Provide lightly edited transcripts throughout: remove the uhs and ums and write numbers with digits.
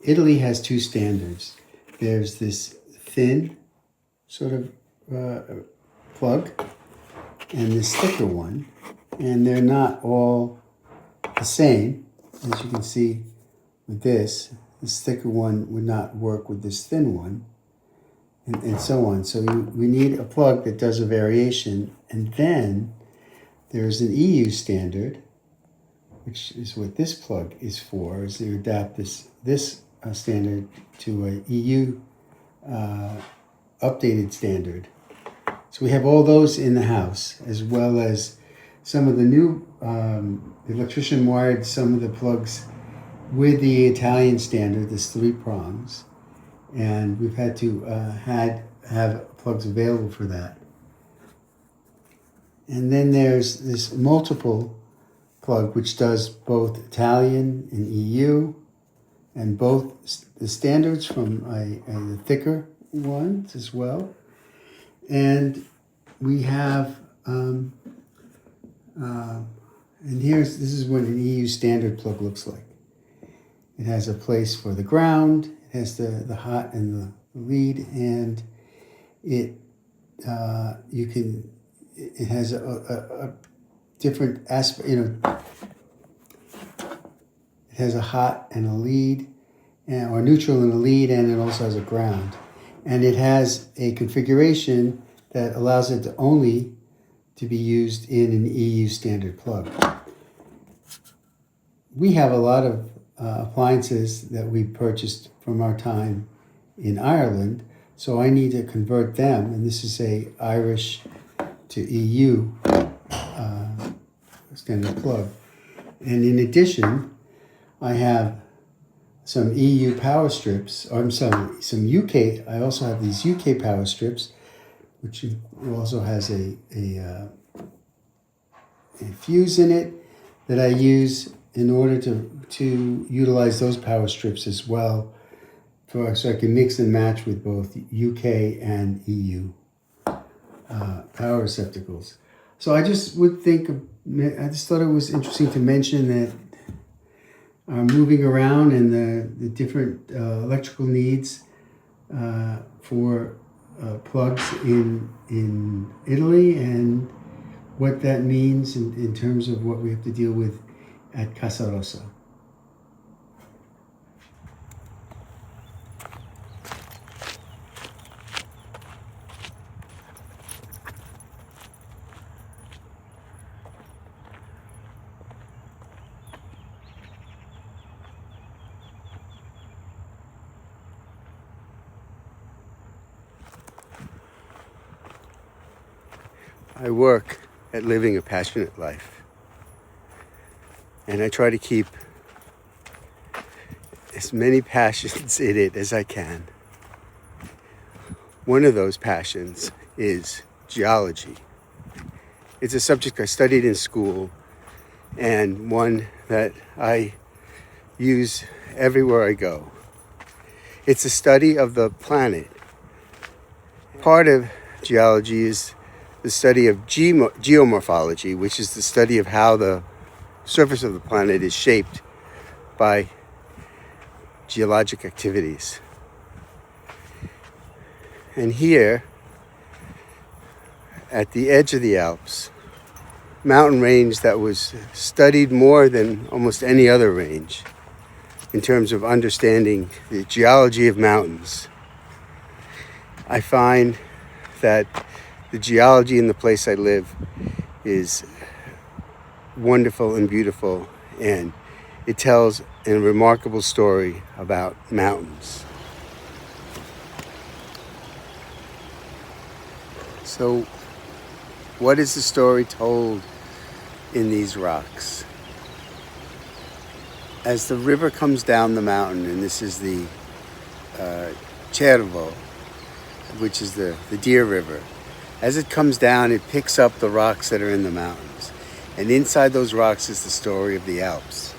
Italy has two standards. There's this thin sort of plug and this thicker one, and they're not all the same. As you can see with this thicker one would not work with this thin one, and so on. So we need a plug that does a variation, and then there's an EU standard, which is what this plug is for, is to adapt this standard to a EU updated standard. So we have all those in the house, as well as some of the new, the electrician wired some of the plugs with the Italian standard, this 3 prongs, and we've had to have plugs available for that. And then there's this multiple plug, which does both Italian and EU, and both the standards from the thicker ones as well. And we have, and this is what an EU standard plug looks like. It has a place for the ground, it has the hot and the lead, and it has a different aspect, it has a hot and a lead, or neutral and a lead, and it also has a ground. And it has a configuration that allows it only to be used in an EU standard plug. We have a lot of appliances that we purchased from our time in Ireland, so I need to convert them, and this is a Irish to EU standard plug. And in addition, I have some EU power strips, or some UK. I also have these UK power strips, which also has a fuse in it that I use in order to utilize those power strips as well, so I can mix and match with both UK and EU power receptacles. So I just thought it was interesting to mention that moving around and the different electrical needs for plugs in Italy, and what that means in terms of what we have to deal with at Casa Rosa. I work at Living a Passionate Life, and I try to keep as many passions in it as I can. One of those passions is geology. It's a subject I studied in school, and one that I use everywhere I go. It's a study of the planet. Part of geology is the study of geomorphology, which is the study of how the surface of the planet is shaped by geologic activities. And here, at the edge of the Alps, mountain range that was studied more than almost any other range in terms of understanding the geology of mountains, I find that the geology in the place I live is wonderful and beautiful, and it tells a remarkable story about mountains. So, what is the story told in these rocks? As the river comes down the mountain, and this is the Cervo, which is the Deer River, as it comes down, it picks up the rocks that are in the mountains. And inside those rocks is the story of the Alps.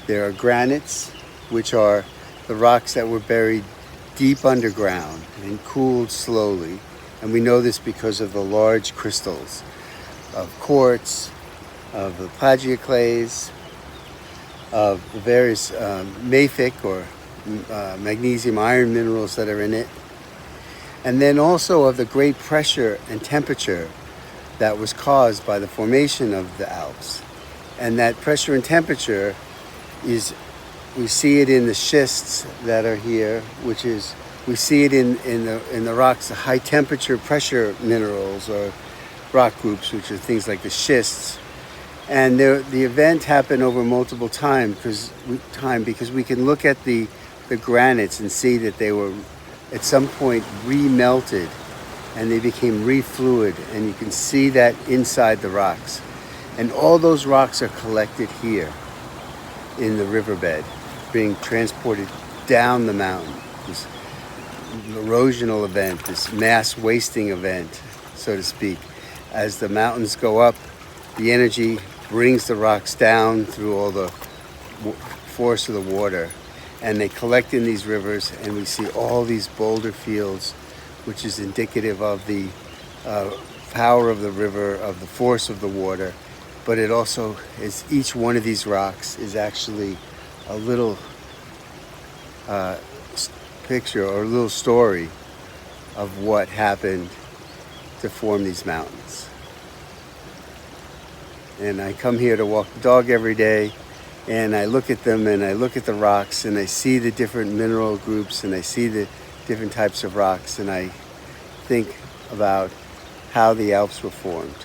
There are granites, which are the rocks that were buried deep underground and cooled slowly. And we know this because of the large crystals of quartz, of the plagioclase, of the various mafic or magnesium iron minerals that are in it, and then also of the great pressure and temperature that was caused by the formation of the Alps. And that pressure and temperature is, we see it in the schists that are here, which is, we see it in the rocks, the high temperature pressure minerals or rock groups, which are things like the schists. And the event happened over multiple time because we can look at the granites and see that they were at some point remelted and they became refluid, and you can see that inside the rocks. And all those rocks are collected here in the riverbed, being transported down the mountain. This erosional event, this mass wasting event, so to speak. As the mountains go up, the energy brings the rocks down through all the force of the water, and they collect in these rivers, and we see all these boulder fields, which is indicative of the power of the river, of the force of the water. But it also is, each one of these rocks is actually a little picture or a little story of what happened to form these mountains. And I come here to walk the dog every day, and I look at them and I look at the rocks and I see the different mineral groups and I see the different types of rocks, and I think about how the Alps were formed.